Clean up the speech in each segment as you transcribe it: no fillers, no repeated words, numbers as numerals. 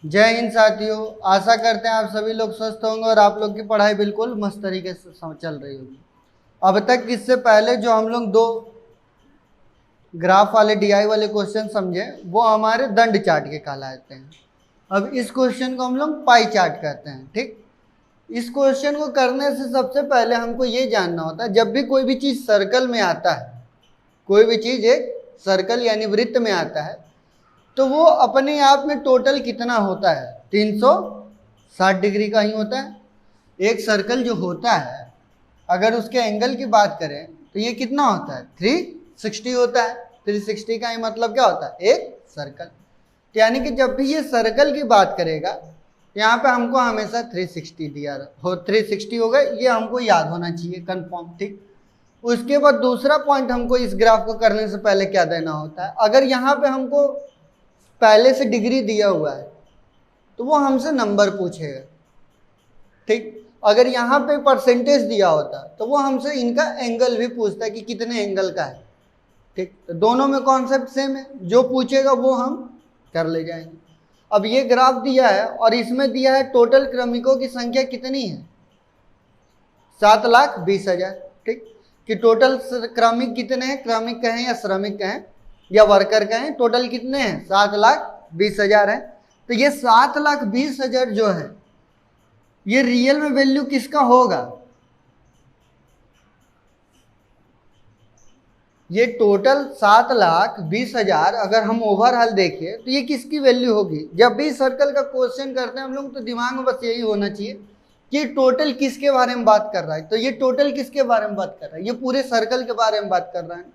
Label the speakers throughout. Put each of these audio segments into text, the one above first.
Speaker 1: जय हिंद साथियों, आशा करते हैं आप सभी लोग स्वस्थ होंगे और आप लोग की पढ़ाई बिल्कुल मस्त तरीके से चल रही होगी। अब तक इससे पहले जो हम लोग दो ग्राफ वाले डीआई वाले क्वेश्चन समझे वो हमारे दंड चार्ट के कहलाते हैं। अब इस क्वेश्चन को हम लोग पाई चार्ट कहते हैं। ठीक, इस क्वेश्चन को करने से सबसे पहले हमको ये जानना होता है, जब भी कोई भी चीज़ सर्कल में आता है, कोई भी चीज़ एक सर्कल यानी वृत्त में आता है, तो वो अपने आप में टोटल कितना होता है? 360 डिग्री का ही होता है। एक सर्कल जो होता है, अगर उसके एंगल की बात करें तो ये कितना होता है? 360 होता है। 360 का ही मतलब क्या होता है? एक सर्कल। तो यानी कि जब भी ये सर्कल की बात करेगा, यहाँ पे हमको हमेशा 360 दिया हो, 360 होगा, ये हमको याद होना चाहिए कंफर्म। ठीक, उसके बाद दूसरा पॉइंट हमको इस ग्राफ को करने से पहले क्या देना होता है? अगर यहाँ पे हमको पहले से डिग्री दिया हुआ है तो वो हमसे नंबर पूछेगा। ठीक, अगर यहाँ पे परसेंटेज दिया होता तो वो हमसे इनका एंगल भी पूछता है कि कितने एंगल का है। ठीक, तो दोनों में कॉन्सेप्ट सेम है, जो पूछेगा वो हम कर ले जाएंगे। अब ये ग्राफ दिया है और इसमें दिया है टोटल क्रमिकों की संख्या कितनी है? 7,20,000। ठीक, कि टोटल क्रमिक कितने हैं? क्रमिक कहें या श्रमिक कहें या वर्कर कहें, टोटल कितने हैं? 7,20,000 है। तो ये 7,20,000 जो है ये रियल में वैल्यू किसका होगा? ये टोटल 7,20,000 अगर हम ओवरऑल देखें तो ये किसकी वैल्यू होगी? जब भी सर्कल का क्वेश्चन करते हैं हम लोग तो दिमाग में बस यही होना चाहिए कि टोटल किसके बारे में बात कर रहा है। तो ये टोटल किसके बारे में बात कर रहा है? ये पूरे सर्कल के बारे में बात कर रहा है,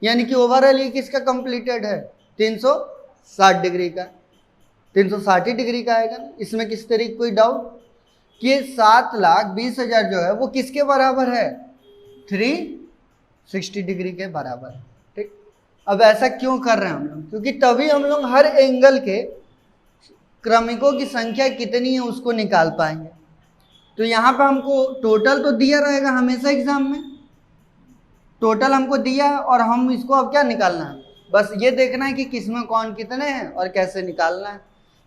Speaker 1: यानी कि ओवरऑल ये किसका कंप्लीटेड है? 360 डिग्री का। 360 डिग्री का आएगा ना, इसमें किस तरीके कोई डाउट? कि 7,20,000 जो है वो किसके बराबर है? 360 डिग्री के बराबर है। ठीक, अब ऐसा क्यों कर रहे हैं हम लोग? क्योंकि तभी हम लोग हर एंगल के क्रमिकों की संख्या कितनी है उसको निकाल पाएंगे। तो यहाँ पे हमको टोटल तो दिया रहेगा हमेशा एग्जाम में, टोटल हमको दिया है और हम इसको अब क्या निकालना है? बस ये देखना है कि किसमें कौन कितने हैं और कैसे निकालना है।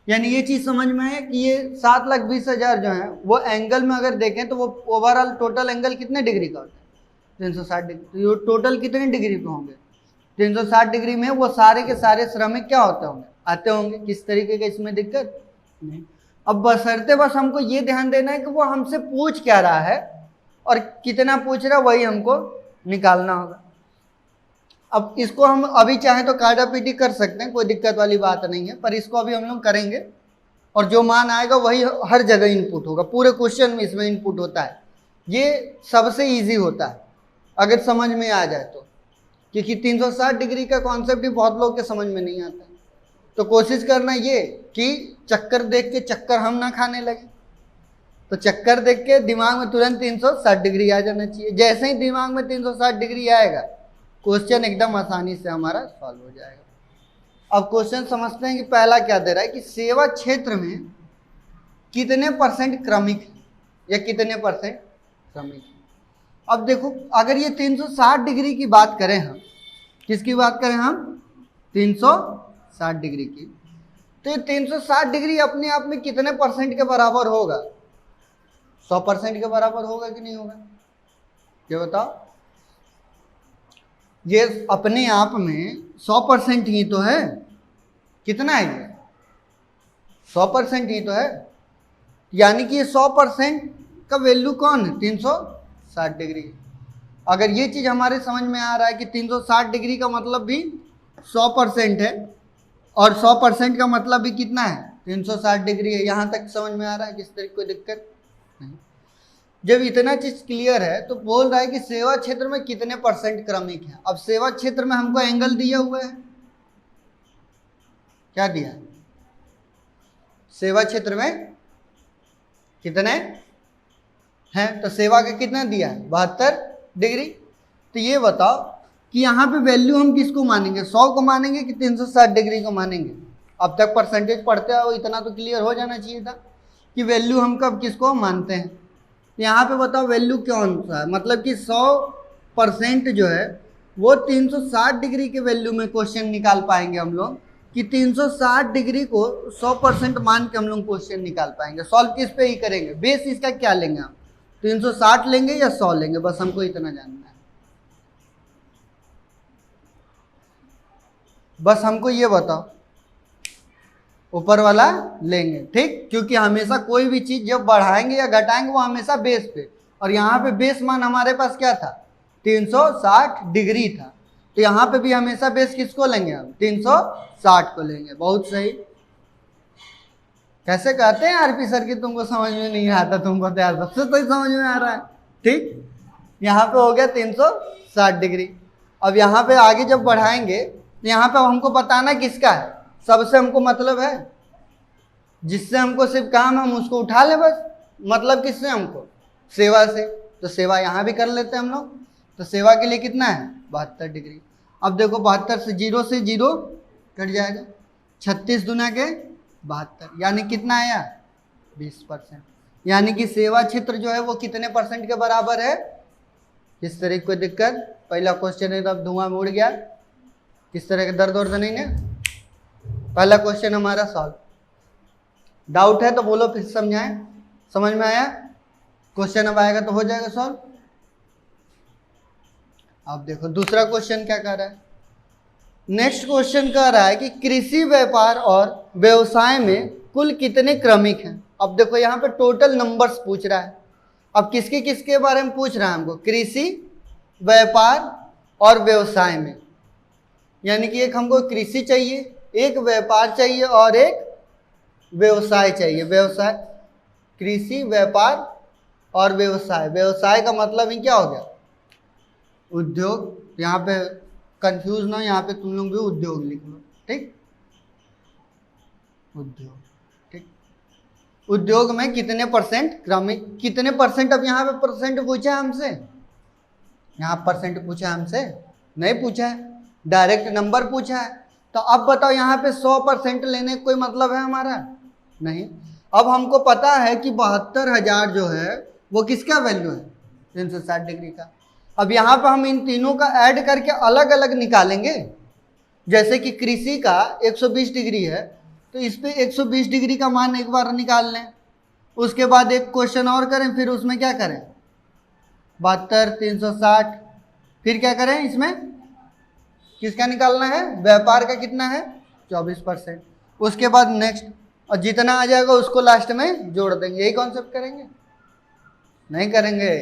Speaker 1: यानी ये चीज़ समझ में है कि ये 7,20,000 जो है वो एंगल में अगर देखें तो वो ओवरऑल टोटल एंगल कितने डिग्री का होता है? 360 डिग्री। तो ये टोटल कितने डिग्री पे होंगे? 360 डिग्री में वो सारे के सारे श्रमिक क्या होते होंगे? आते होंगे। किस तरीके का इसमें दिक्कत नहीं। अब बशर्ते बस हमको ये ध्यान देना है कि वो हमसे पूछ क्या रहा है और कितना पूछ रहा है वही हमको निकालना होगा। अब इसको हम अभी चाहे तो काटा पीटी कर सकते हैं, कोई दिक्कत वाली बात नहीं है, पर इसको अभी हम लोग करेंगे और जो मान आएगा वही हर जगह इनपुट होगा। पूरे क्वेश्चन में इसमें इनपुट होता है। ये सबसे इजी होता है अगर समझ में आ जाए तो, क्योंकि 360 डिग्री का कॉन्सेप्ट भी बहुत लोग के समझ में नहीं आता है। तो कोशिश करना ये कि चक्कर देख के चक्कर हम ना खाने लगे। तो चक्कर देख के दिमाग में तुरंत 360 डिग्री आ जाना चाहिए। जैसे ही दिमाग में 360 डिग्री आएगा क्वेश्चन एकदम आसानी से हमारा सॉल्व हो जाएगा। अब क्वेश्चन समझते हैं कि पहला क्या दे रहा है कि सेवा क्षेत्र में कितने परसेंट क्रमिक है या कितने परसेंट श्रमिक है। अब देखो, अगर ये 360 डिग्री की बात करें, हम किसकी बात करें? हम 360 डिग्री की। तो ये 360 डिग्री अपने आप में कितने परसेंट के बराबर होगा? 100% के बराबर होगा कि नहीं होगा? ये बताओ। ये अपने आप में 100% ही तो है। कितना है ये? 100% ही तो है। यानी कि ये 100% का वैल्यू कौन है? 360 डिग्री। अगर ये चीज़ हमारे समझ में आ रहा है कि 360 डिग्री का मतलब भी 100% है और 100% का मतलब भी कितना है? 360 डिग्री है। यहाँ तक समझ में आ रहा है? किस तरह कोई दिक्कत नहीं। जब इतना चीज क्लियर है तो बोल रहा है कि सेवा क्षेत्र में कितने परसेंट क्रमिक है। अब सेवा क्षेत्र में हमको एंगल दिया हुआ है, क्या दिया है? सेवा क्षेत्र में कितने हैं? तो सेवा का कितना दिया है? 72 डिग्री। तो ये बताओ कि यहाँ पे वैल्यू हम किसको मानेंगे? 100 को मानेंगे कि 360 डिग्री को मानेंगे? अब तक परसेंटेज पढ़ते हो, इतना तो क्लियर हो जाना चाहिए था कि वैल्यू हम कब किसको मानते हैं। यहाँ पे बताओ वैल्यू कौन सा है? मतलब कि 100% जो है वो 360 डिग्री के वैल्यू में क्वेश्चन निकाल पाएंगे हम लोग कि 360 डिग्री को 100% मान के हम लोग क्वेश्चन निकाल पाएंगे। सॉल्व किस पे ही करेंगे, बेस इसका क्या लेंगे हम, 360 लेंगे या 100 लेंगे, बस हमको इतना जानना है। बस हमको ये बताओ, ऊपर वाला लेंगे, ठीक, क्योंकि हमेशा कोई भी चीज जब बढ़ाएंगे या घटाएंगे वो हमेशा बेस पे, और यहाँ पे बेस मान हमारे पास क्या था, 360 डिग्री था, तो यहाँ पे भी हमेशा बेस किसको लेंगे हम, 360 को लेंगे। बहुत सही। कैसे कहते हैं आरपी सर की तुमको समझ में नहीं आता, तुमको तो यार सबसे सही समझ में आ रहा है, ठीक। यहाँ पे हो गया 360 डिग्री। अब यहाँ पे आगे जब बढ़ाएंगे तो यहाँ पे हमको बताना किसका है, सबसे हमको मतलब है, जिससे हमको सिर्फ काम हम उसको उठा ले बस, मतलब किससे हमको, सेवा से, तो सेवा यहाँ भी कर लेते हैं हम लोग। तो सेवा के लिए कितना है, 72 डिग्री। अब देखो 72 से जीरो कट जाएगा, 36 दुना के 72, यानी कितना आया, 20%। यानी कि सेवा क्षेत्र जो है वो कितने परसेंट के बराबर है। किस तरह की कोई दिक्कत, पहला क्वेश्चन है तब धुआं में उड़ गया, किस तरह का दर्द वर्द नहीं है। पहला क्वेश्चन हमारा सॉल्व, डाउट है तो बोलो फिर समझाएं, समझ में आया, क्वेश्चन अब आएगा तो हो जाएगा सॉल्व। अब देखो दूसरा क्वेश्चन क्या कर रहा है, नेक्स्ट क्वेश्चन कह रहा है कि कृषि व्यापार और व्यवसाय में कुल कितने क्रमिक हैं। अब देखो यहाँ पे टोटल नंबर्स पूछ रहा है, अब किसके किसके बारे में पूछ रहा है हमको, कृषि व्यापार और व्यवसाय में, यानी कि एक हमको कृषि चाहिए, एक व्यापार चाहिए और एक व्यवसाय चाहिए। व्यवसाय, कृषि, व्यापार और व्यवसाय, व्यवसाय का मतलब ही क्या हो गया, उद्योग। यहाँ पे कंफ्यूज ना हो, यहाँ पे तुम लोग भी उद्योग लिख लो, ठीक, उद्योग, ठीक। उद्योग में कितने परसेंट क्रमिक, कितने परसेंट, अब यहाँ पे परसेंट पूछा है हमसे, यहाँ परसेंट पूछा है हमसे, नहीं पूछा है, डायरेक्ट नंबर पूछा है। तो अब बताओ यहाँ पे 100% लेने का कोई मतलब है हमारा, नहीं। अब हमको पता है कि 72,000 जो है वो किसका वैल्यू है, 360 डिग्री का। अब यहाँ पर हम इन तीनों का ऐड करके अलग अलग निकालेंगे, जैसे कि कृषि का 120 डिग्री है तो इस पे 120 डिग्री का मान एक बार निकाल लें, उसके बाद एक क्वेश्चन और करें, फिर उसमें क्या करें, 72, 360, फिर क्या करें, इसमें किसका निकालना है, व्यापार का कितना है, 24%। उसके बाद नेक्स्ट, और जितना आ जाएगा उसको लास्ट में जोड़ देंगे। यही कॉन्सेप्ट करेंगे, नहीं करेंगे।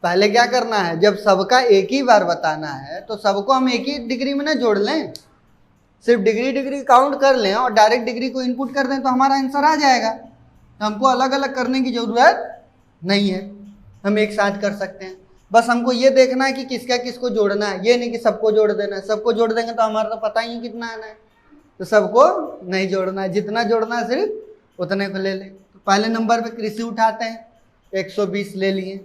Speaker 1: पहले क्या करना है, जब सबका एक ही बार बताना है तो सबको हम एक ही डिग्री में ना जोड़ लें, सिर्फ डिग्री डिग्री काउंट कर लें और डायरेक्ट डिग्री को इनपुट कर दें तो हमारा आंसर आ जाएगा। तो हमको अलग अलग करने की जरूरत नहीं है, हम एक साथ कर सकते हैं। बस हमको ये देखना है कि किसका किसको जोड़ना है, ये नहीं कि सबको जोड़ देना है। सबको जोड़ देंगे तो हमारा तो पता ही कितना आना है, तो सबको नहीं जोड़ना है, जितना जोड़ना है सिर्फ उतने को ले लें। तो पहले नंबर पे कृषि उठाते हैं, 120 ले लिए।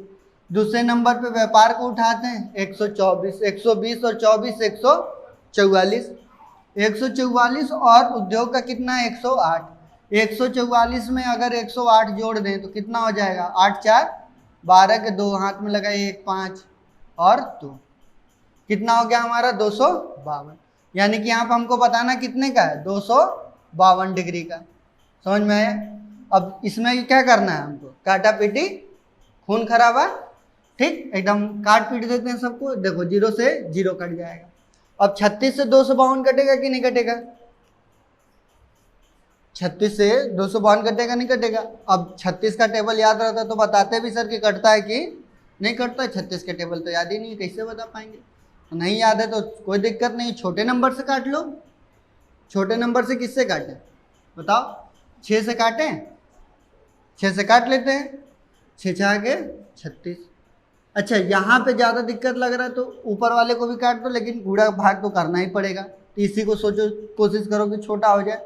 Speaker 1: दूसरे नंबर पे व्यापार को उठाते हैं, 124, 120 और 24, 144, 144, और उद्योग का कितना है, 108। 144 में अगर 108 जोड़ दें तो कितना हो जाएगा, 8 4 12 के 2 हाथ में लगाइए, 1 5 और 2, कितना हो गया हमारा, 252। यानी कि यहाँ पर हमको बताना कितने का है, 252 डिग्री का। समझ में आया। अब इसमें क्या करना है हमको, काटा पीटी खून खराबा, ठीक, एकदम काट पीट देते हैं सबको। देखो 0 से 0 कट जाएगा। अब 36 से 252 कटेगा कि नहीं कटेगा, 36 से 252 कटेगा नहीं कटेगा। अब 36 का टेबल याद रहता तो बताते भी सर कि कटता है कि नहीं कटता है। 36 के टेबल तो याद ही नहीं, कैसे बता पाएंगे। तो नहीं याद है तो कोई दिक्कत नहीं, छोटे नंबर से काट लो। छोटे नंबर से किससे काटें बताओ, 6 से काटें, 6 से काट लेते हैं, 6 6 के 36। अच्छा यहाँ पे ज़्यादा दिक्कत लग रहा है तो ऊपर वाले को भी काट दो, लेकिन गुणा भाग तो करना ही पड़ेगा। तो इसी को सोचो, कोशिश करो कि छोटा हो जाए,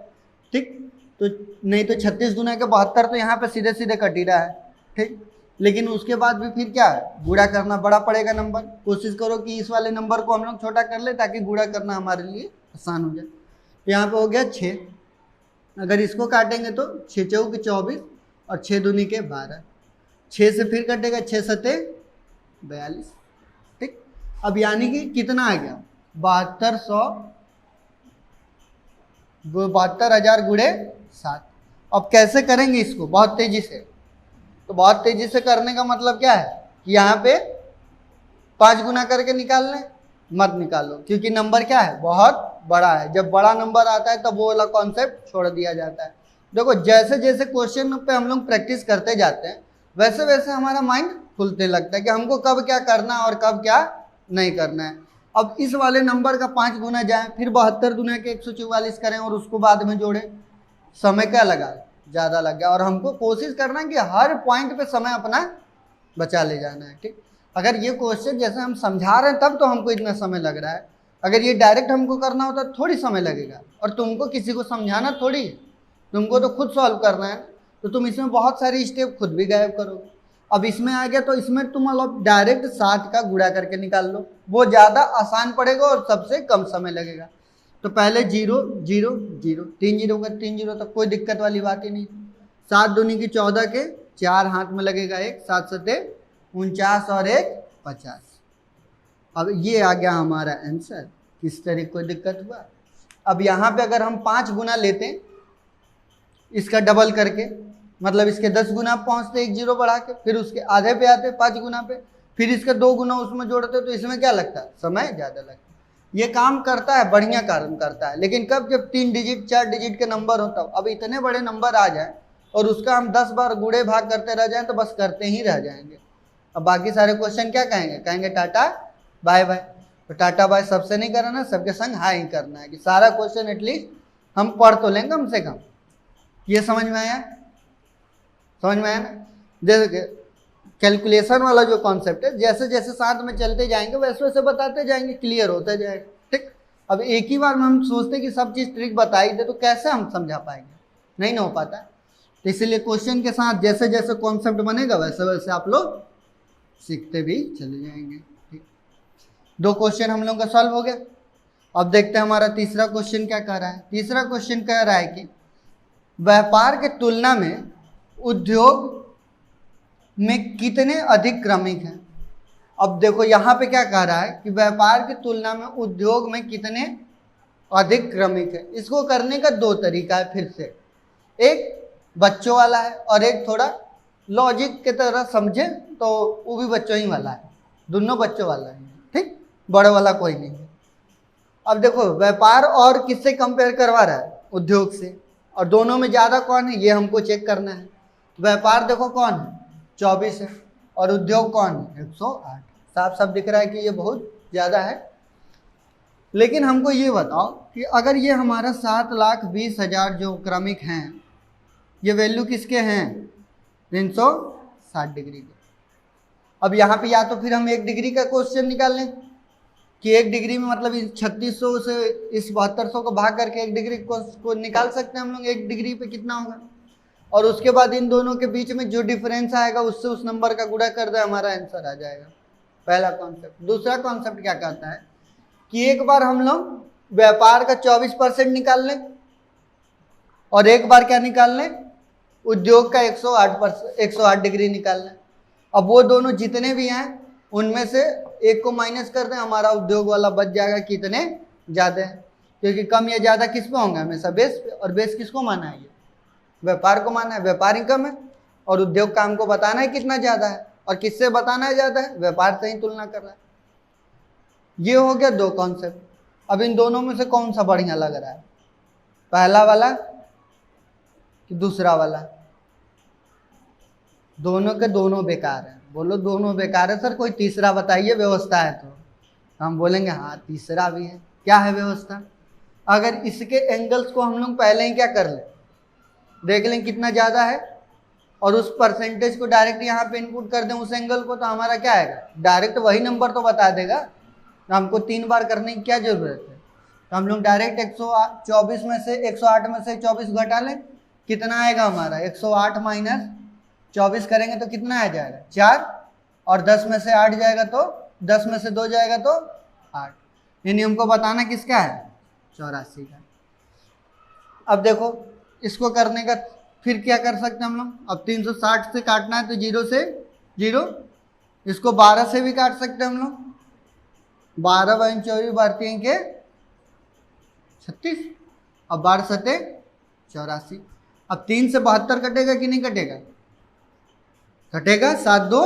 Speaker 1: ठीक। तो नहीं तो 36 गुना के 72 तो यहाँ पे सीधे सीधे कट ही रहा है, ठीक। लेकिन उसके बाद भी फिर क्या है, गुणा करना बड़ा पड़ेगा नंबर। कोशिश करो कि इस वाले नंबर को हम लोग छोटा कर ले ताकि गुणा करना हमारे लिए आसान हो जाए। यहाँ पे हो गया 6, अगर इसको काटेंगे तो 6 चौके 24 और 6 दूनी के 12, 6 से फिर कटेगा, 6 सते 42, ठीक। अब यानी कि कितना आ गया, 7200 वो 72,000 गुणे 7। अब कैसे करेंगे इसको? बहुत तेजी से। तो बहुत तेजी से करने का मतलब क्या है कि यहाँ पे 5 गुना करके निकाल लें, मत निकालो, क्योंकि नंबर क्या है, बहुत बड़ा है। जब बड़ा नंबर आता है तब वो वाला कॉन्सेप्ट छोड़ दिया जाता है। देखो जैसे जैसे क्वेश्चन पे हम लोग प्रैक्टिस करते जाते हैं वैसे वैसे हमारा माइंड खुलते लगता है कि हमको कब क्या करना है और कब क्या नहीं करना है। अब इस वाले नंबर का 5 गुना जाए, फिर 72 गुना के 144 करें और उसको बाद में जोड़ें, समय क्या लगा, ज़्यादा लग गया। और हमको कोशिश करना है कि हर पॉइंट पे समय अपना बचा ले जाना है, ठीक। अगर ये क्वेश्चन जैसे हम समझा रहे हैं तब तो हमको इतना समय लग रहा है, अगर ये डायरेक्ट हमको करना होता थोड़ी समय लगेगा। और तुमको किसी को समझाना थोड़ी है, तुमको तो खुद सॉल्व करना है, तो तुम इसमें बहुत सारी स्टेप खुद भी गायब करोगे। अब इसमें आ गया तो इसमें तुम मतलब डायरेक्ट 7 का गुणा करके निकाल लो, वो ज़्यादा आसान पड़ेगा और सबसे कम समय लगेगा। तो पहले 0 0 0, 3 0 का 3 0 तक कोई दिक्कत वाली बात ही नहीं। 7 दूनी की 14 के 4 हाथ में लगेगा 1, 7 सते 49 और 1 50। अब ये आ गया हमारा आंसर। किस तरह कोई दिक्कत हुआ? अब यहाँ पे अगर हम 5 गुना लेते हैं इसका डबल करके, मतलब इसके 10 गुना पहुँचते 1 0 बढ़ा के, फिर उसके आधे पे आते 5 गुना पे, फिर इसका 2 गुना उसमें जोड़ते, तो इसमें क्या लगता है, समय ज़्यादा लगता है। ये काम करता है, बढ़िया काम करता है, लेकिन कब, जब 3 डिजिट 4 डिजिट के नंबर होता हो। अब इतने बड़े नंबर आ जाए और उसका हम 10 बार गुणे भाग करते रह जाएं तो बस करते ही रह जाएंगे। अब बाकी सारे क्वेश्चन क्या कहेंगे, कहेंगे टाटा बाय बाय। तो टाटा बाय सबसे नहीं करना, सबके संग हाई ही करना है कि सारा क्वेश्चन एटलीस्ट हम पढ़ तो लें कम से कम। ये समझ में आया? समझ में आया ना? जैसे कैलकुलेशन वाला जो कॉन्सेप्ट है, जैसे जैसे साथ में चलते जाएंगे वैसे वैसे बताते जाएंगे, क्लियर होता जाएगा, ठीक। अब एक ही बार में हम सोचते कि सब चीज़ ट्रिक बताई दे तो कैसे हम समझा पाएंगे, नहीं ना हो पाता। तो इसलिए क्वेश्चन के साथ जैसे जैसे कॉन्सेप्ट बनेगा वैसे वैसे आप लोग सीखते भी चले जाएंगे, ठीक। 2 क्वेश्चन हम लोग का सॉल्व हो गया। अब देखते हैं हमारा तीसरा क्वेश्चन क्या कह रहा है। तीसरा क्वेश्चन कह रहा है कि व्यापार के तुलना में उद्योग में कितने अधिक क्रमिक हैं। अब देखो यहाँ पे क्या कह रहा है कि व्यापार की तुलना में उद्योग में कितने अधिक क्रमिक है। इसको करने का 2 तरीका है फिर से, एक बच्चों वाला है और एक थोड़ा लॉजिक के तरह समझे तो वो भी बच्चों ही वाला है, दोनों बच्चों वाला है, ठीक, बड़े वाला कोई नहीं है। अब देखो व्यापार और किससे कंपेयर करवा रहा है, उद्योग से, और दोनों में ज़्यादा कौन है ये हमको चेक करना है। व्यापार देखो कौन है, 24 है, और उद्योग कौन है, 108। साफ साफ दिख रहा है कि ये बहुत ज़्यादा है। लेकिन हमको ये बताओ कि अगर ये हमारा 7,20,000 जो क्रमिक हैं, ये वैल्यू किसके हैं, 360 डिग्री के। अब यहाँ पे या तो फिर हम 1 डिग्री का क्वेश्चन निकाल लें कि 1 डिग्री में मतलब इस 3600 से इस 7200 को भाग करके 1 डिग्री को निकाल सकते हैं हम लोग, 1 डिग्री पे कितना होगा, और उसके बाद इन दोनों के बीच में जो डिफरेंस आएगा उससे उस नंबर का गुणा कर दे, हमारा आंसर आ जाएगा। पहला कॉन्सेप्ट। दूसरा कॉन्सेप्ट क्या कहता है कि एक बार हम लोग व्यापार का 24% निकाल लें और एक बार क्या निकाल लें, उद्योग का 108 डिग्री निकाल लें। अब वो दोनों जितने भी हैं उनमें से एक को माइनस कर दें, हमारा उद्योग वाला बच जाएगा कितने ज़्यादा है, क्योंकि कम या ज़्यादा किस पे होंगे, हमेशा बेस पे, और बेस किसको माना है, ये व्यापार को माना है। व्यापार ही कम है और उद्योग का हमको बताना है कितना ज़्यादा है, और किससे बताना है ज़्यादा है, व्यापार से ही तुलना कर रहा है। ये हो गया 2 कॉन्सेप्ट। अब इन दोनों में से कौन सा बढ़िया लग रहा है, पहला वाला कि दूसरा वाला? दोनों के दोनों बेकार है। बोलो दोनों बेकार है सर, कोई तीसरा बताइए व्यवस्था है तो हम बोलेंगे हाँ तीसरा भी है। क्या है व्यवस्था? अगर इसके एंगल्स को हम लोग पहले ही क्या कर लें, देख लें कितना ज़्यादा है, और उस परसेंटेज को डायरेक्ट यहाँ पे इनपुट कर दें उस एंगल को, तो हमारा क्या आएगा, डायरेक्ट वही नंबर तो बता देगा। तो हमको 3 बार करने की क्या ज़रूरत है, तो हम लोग डायरेक्ट 124 में से 108 में से 24 घटा लें, कितना आएगा हमारा, 108 माइनस 24 करेंगे तो कितना आ जाएगा, 4, और 10 में से 8 जाएगा तो 10 में से 2 जाएगा तो 8, यानी हमको बताना किसका है, 84 का। अब देखो इसको करने का फिर क्या कर सकते हैं हम लोग, अब 360 से काटना है तो 0 से 0, इसको 12 से भी काट सकते हैं हम लोग, 12 × 24 भारतीय के 36, अब 12 सते 84। अब 3 से 72 कटेगा कि नहीं कटेगा? कटेगा। 7 2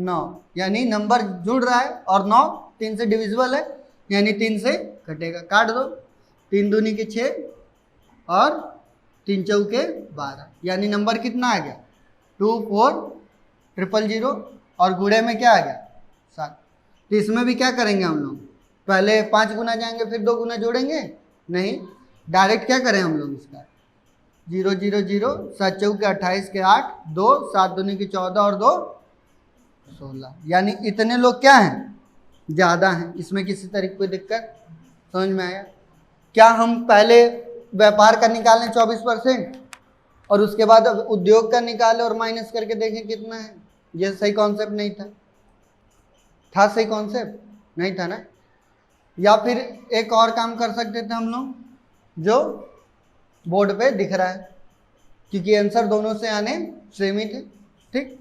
Speaker 1: 9, यानी नंबर जुड़ रहा है और 9 3 से डिविजिबल है, यानी 3 से कटेगा। काट दो। 3 दूनी के 6 और 3 चौके 12, यानी नंबर कितना आ गया? 2 4 0 0 0 और गुणे में क्या आ गया? 7। तो इसमें भी क्या करेंगे हम लोग? पहले 5 गुना जाएंगे फिर 2 गुना जोड़ेंगे? नहीं, डायरेक्ट क्या करें हम लोग इसका? 0 0 0, 7 चौके 28 के 8, 2 7 दूनी की 14 और 2 16, यानी इतने लोग क्या हैं? ज़्यादा हैं। इसमें किसी तरीके कोई दिक्कत समझ में आया? क्या हम पहले व्यापार का निकालें 24% और उसके बाद उद्योग का निकालें और माइनस करके देखें कितना है? ये सही कॉन्सेप्ट नहीं था। था सही कॉन्सेप्ट? नहीं था ना। या फिर एक और काम कर सकते थे हम लोग, जो बोर्ड पे दिख रहा है, क्योंकि आंसर दोनों से आने सेम ही थे। ठीक,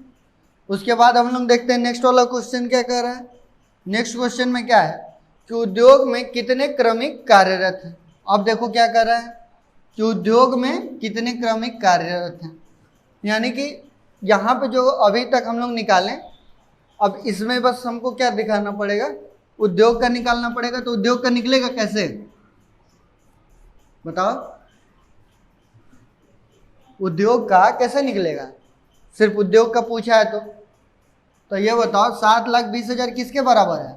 Speaker 1: उसके बाद हम लोग देखते हैं नेक्स्ट वाला क्वेश्चन क्या कह रहा है। नेक्स्ट क्वेश्चन में क्या है कि उद्योग में कितने क्रमिक कार्यरत हैं। अब देखो क्या कर रहा है कि उद्योग में कितने क्रमिक कार्यरत हैं, यानी कि यहाँ पे जो अभी तक हम लोग निकालें, अब इसमें बस हमको क्या दिखाना पड़ेगा? उद्योग का निकालना पड़ेगा। तो उद्योग का निकलेगा कैसे बताओ? उद्योग का कैसे निकलेगा? सिर्फ उद्योग का पूछा है तो ये बताओ 7,20,000 किसके बराबर है?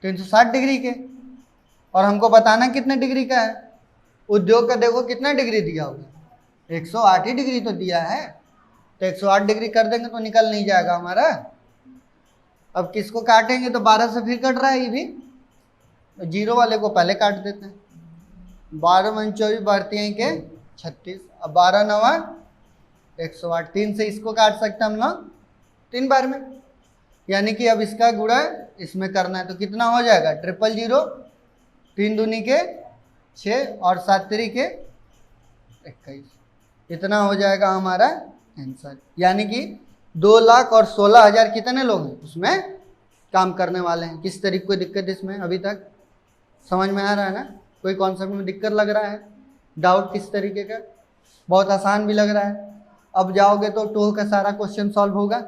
Speaker 1: 360 डिग्री के। और हमको बताना कितने डिग्री का है। उद्योग का देखो कितना डिग्री दिया होगा? 108 ही डिग्री तो दिया है। तो 108 डिग्री कर देंगे तो निकल नहीं जाएगा हमारा। अब किसको काटेंगे? तो 12 से फिर कट रहा है ये भी, तो जीरो वाले को पहले काट देते हैं। 12 × 24 बढ़ती हैं के 36। अब 12 9 108, 3 से इसको काट सकते हैं हम लोग 3 बार में, यानी कि अब इसका गुणा इसमें करना है। तो कितना हो जाएगा? 0 0 0, 3 दूनी के 6 और 7 3 के 21, इतना हो जाएगा हमारा आंसर। यानी कि 2,16,000 कितने लोग हैं उसमें काम करने वाले हैं। किस तरीके कोई दिक्कत इसमें अभी तक समझ में आ रहा है ना? कोई कॉन्सेप्ट में दिक्कत लग रहा है? डाउट किस तरीके का? बहुत आसान भी लग रहा है। अब जाओगे तो 2 का सारा क्वेश्चन सॉल्व होगा।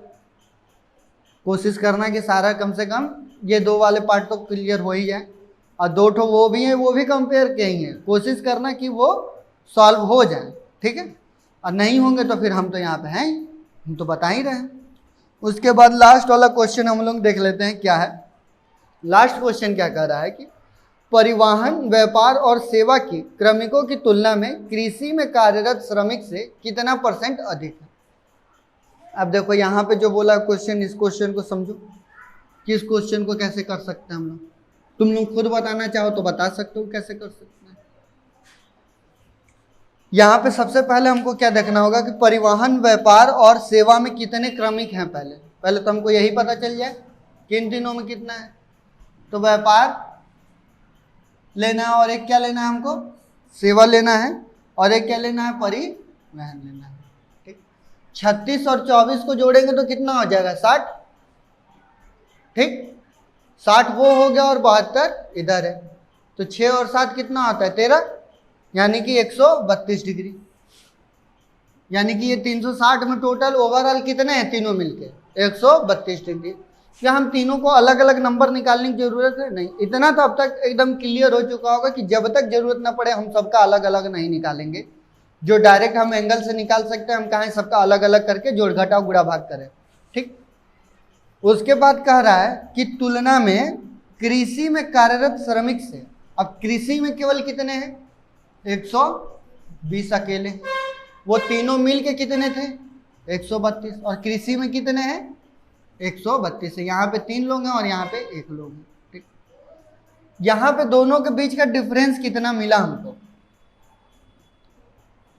Speaker 1: कोशिश करना कि सारा कम से कम ये 2 वाले पार्ट तो क्लियर हो ही जाए, और 2 ठो वो भी हैं, वो भी कंपेयर के ही हैं। कोशिश करना कि वो सॉल्व हो जाए, ठीक है? और नहीं होंगे तो फिर हम तो यहाँ पे हैं, हम तो बता ही रहे हैं। उसके बाद लास्ट वाला क्वेश्चन हम लोग देख लेते हैं क्या है। लास्ट क्वेश्चन क्या कह रहा है कि परिवहन, व्यापार और सेवा की क्रमिकों की तुलना में कृषि में कार्यरत श्रमिक से कितना % अधिक है। अब देखो यहाँ पे जो बोला क्वेश्चन, इस क्वेश्चन को समझो कि इस क्वेश्चन को कैसे कर सकते हैं हम लोग। तुम लोग खुद बताना चाहो तो बता सकते हो कैसे कर सकते हैं। यहाँ पे सबसे पहले हमको क्या देखना होगा कि परिवहन, व्यापार और सेवा में कितने क्रमिक हैं। पहले तो हमको यही पता चल जाए किन तीनों में कितना है। तो व्यापार लेना है और एक क्या लेना है हमको? सेवा लेना है, और एक क्या लेना है? परिवहन लेना है। ठीक, 36 और 24 को जोड़ेंगे तो कितना हो जाएगा? 60। ठीक, 60 वो हो गया और 72 इधर है, तो 6 और 7 कितना आता है? 13, यानी कि 132 डिग्री। यानी कि ये 360 में टोटल ओवरऑल कितने हैं तीनों मिलके? 132 डिग्री। क्या हम तीनों को अलग अलग नंबर निकालने की जरूरत है? नहीं। इतना तो अब तक एकदम क्लियर हो चुका होगा कि जब तक जरूरत ना पड़े हम सबका अलग अलग नहीं निकालेंगे। जो डायरेक्ट हम एंगल से निकाल सकते हैं, हम कहें सबका अलग अलग करके जोड़ घटाव गुणा भाग करें। ठीक, उसके बाद कह रहा है कि तुलना में कृषि में कार्यरत श्रमिक से। अब कृषि में केवल कितने हैं? 120 अकेले। वो तीनों मिल के कितने थे? 132। और कृषि में कितने हैं? 132 है। यहाँ पे 3 लोग हैं और यहाँ पे 1 लोग है। ठीक, यहाँ पे दोनों के बीच का डिफरेंस कितना मिला हमको?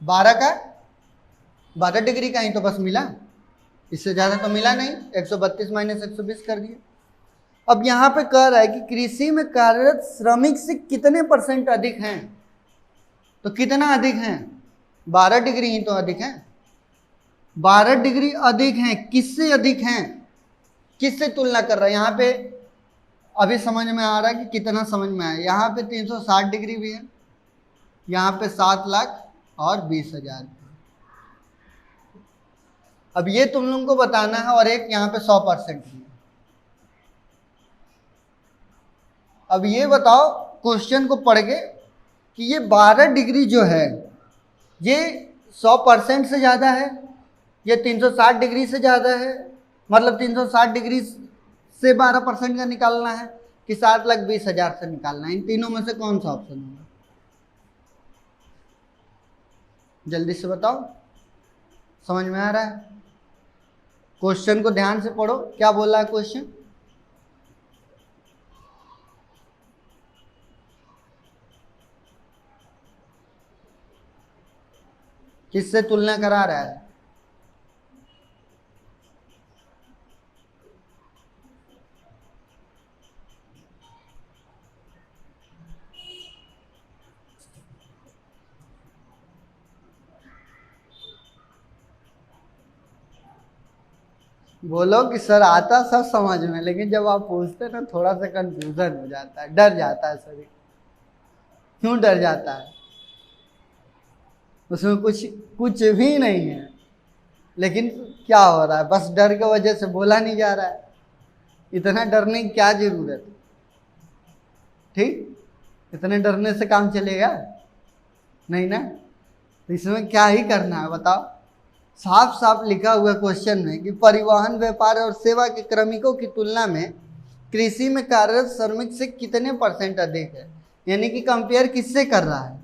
Speaker 1: 12 का, 12 डिग्री का ही तो बस मिला, इससे ज्यादा तो मिला नहीं। 132 - 120 कर दिए। अब यहाँ पे कह रहा है कि कृषि में कार्यरत श्रमिक से कितने % अधिक हैं। तो कितना अधिक हैं? 12 डिग्री ही तो अधिक हैं। 12 डिग्री अधिक हैं। किससे अधिक हैं? किससे तुलना कर रहा है? यहाँ पे अभी समझ में आ रहा है कि कितना समझ में आया। यहाँ पे 360 डिग्री भी है, यहाँ पे 7 लाख और 20,000। अब ये तुम लोगों को बताना है, और एक यहाँ पे 100% भी है। अब ये बताओ क्वेश्चन को पढ़ के कि ये 12 डिग्री जो है ये 100% से ज़्यादा है, ये 360 डिग्री से ज़्यादा है, मतलब 360 डिग्री से 12% का निकालना है कि 7,20,000 से निकालना है। इन तीनों में से कौन सा ऑप्शन होगा? जल्दी से बताओ, समझ में आ रहा है? क्वेश्चन को ध्यान से पढ़ो, क्या बोल रहा है क्वेश्चन? किससे तुलना करा रहा है? बोलो कि सर आता सब समझ में, लेकिन जब आप पूछते ना थोड़ा सा कंफ्यूजन हो जाता है, डर जाता है शरीर। क्यों डर जाता है? उसमें कुछ भी नहीं है, लेकिन क्या हो रहा है, बस डर की वजह से बोला नहीं जा रहा है। इतना डरने की क्या जरूरत है? ठीक, इतने डरने से काम चलेगा नहीं ना। तो इसमें क्या ही करना है बताओ? साफ साफ लिखा हुआ क्वेश्चन में कि परिवहन, व्यापार और सेवा के श्रमिकों की तुलना में कृषि में कार्यरत श्रमिक से कितने % अधिक है, यानी कि कंपेयर किससे कर रहा है?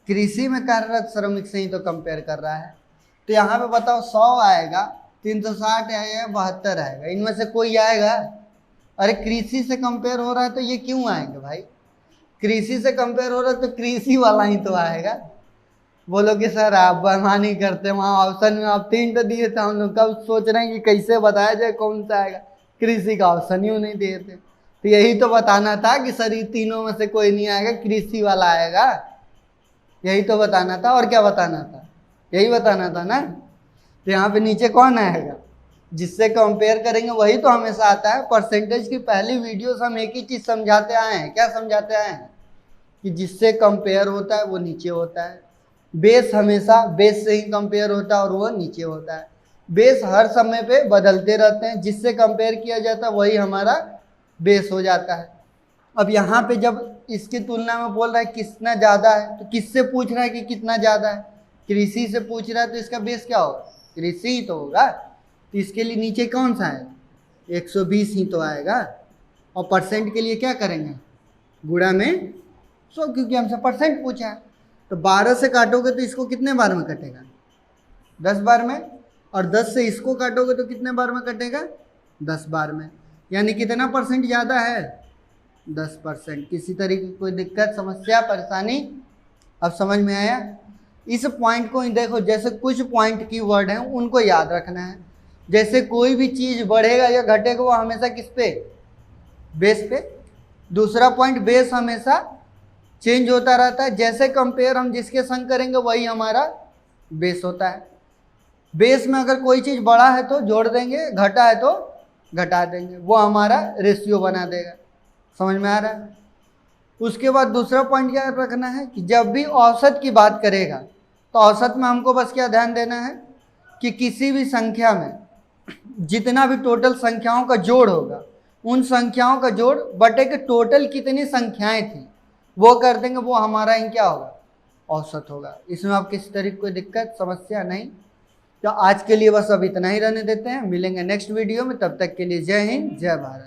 Speaker 1: कृषि में कार्यरत श्रमिक से ही तो कंपेयर कर रहा है। तो यहाँ पे बताओ 100 आएगा, 360 आएगा, 72 आएगा, इनमें से कोई आएगा? अरे कृषि से कंपेयर हो रहा है तो ये क्यों आएंगे भाई? कृषि से कंपेयर हो रहा है तो कृषि वाला ही तो आएगा। बोलो कि सर आप बेईमानी करते, वहाँ ऑप्शन में आप 3 तो दिए थे, हम लोग कब सोच रहे हैं कि कैसे बताया जाए कौन सा आएगा। कृषि का ऑप्शन ही नहीं दिए थे, तो यही तो बताना था कि सर ये तीनों में से कोई नहीं आएगा, कृषि वाला आएगा। यही तो बताना था, और क्या बताना था? यही बताना था ना। तो यहाँ पे नीचे कौन आएगा? जिससे कंपेयर करेंगे वही तो हमेशा आता है। परसेंटेज की पहली वीडियोस हम एक ही चीज समझाते आए हैं। क्या समझाते आए हैं? कि जिससे कंपेयर होता है वो नीचे होता है। बेस हमेशा बेस से ही कंपेयर होता है और वो नीचे होता है। बेस हर समय पे बदलते रहते हैं, जिससे कंपेयर किया जाता है वही हमारा बेस हो जाता है। अब यहाँ पे जब इसकी तुलना में बोल रहा है कितना ज़्यादा है, तो किससे पूछ रहा है कि कितना ज़्यादा है? कृषि से पूछ रहा है, तो इसका बेस क्या होगा? कृषि ही तो होगा। तो इसके लिए नीचे कौन सा है? 120 ही तो आएगा। और परसेंट के लिए क्या करेंगे? गुणा में 100, क्योंकि हमसे परसेंट पूछा है। तो 12 से काटोगे तो इसको कितने बार में कटेगा? 10 बार में। और 10 से इसको काटोगे तो कितने बार में कटेगा? 10 बार में। यानी कितना % ज़्यादा है? 10%। किसी तरीके की कोई दिक्कत, समस्या, परेशानी अब समझ में आया? इस पॉइंट को देखो, जैसे कुछ पॉइंट की वर्ड हैं उनको याद रखना है। जैसे कोई भी चीज़ बढ़ेगा या घटेगा वो हमेशा किस पे? बेस पे। दूसरा पॉइंट, बेस हमेशा चेंज होता रहता है। जैसे कंपेयर हम जिसके संग करेंगे वही हमारा बेस होता है। बेस में अगर कोई चीज़ बढ़ा है तो जोड़ देंगे, घटा है तो घटा देंगे, वो हमारा रेशियो बना देगा। समझ में आ रहा है? उसके बाद दूसरा पॉइंट क्या रखना है कि जब भी औसत की बात करेगा तो औसत में हमको बस क्या ध्यान देना है कि किसी भी संख्या में जितना भी टोटल संख्याओं का जोड़ होगा, उन संख्याओं का जोड़ बटे के टोटल कितनी संख्याएं थी वो कर देंगे, वो हमारा ही क्या होगा? औसत होगा। इसमें आप किसी तरीके कोई दिक्कत, समस्या नहीं। तो आज के लिए बस अब इतना ही रहने देते हैं, मिलेंगे नेक्स्ट वीडियो में। तब तक के लिए जय हिंद, जय भारत।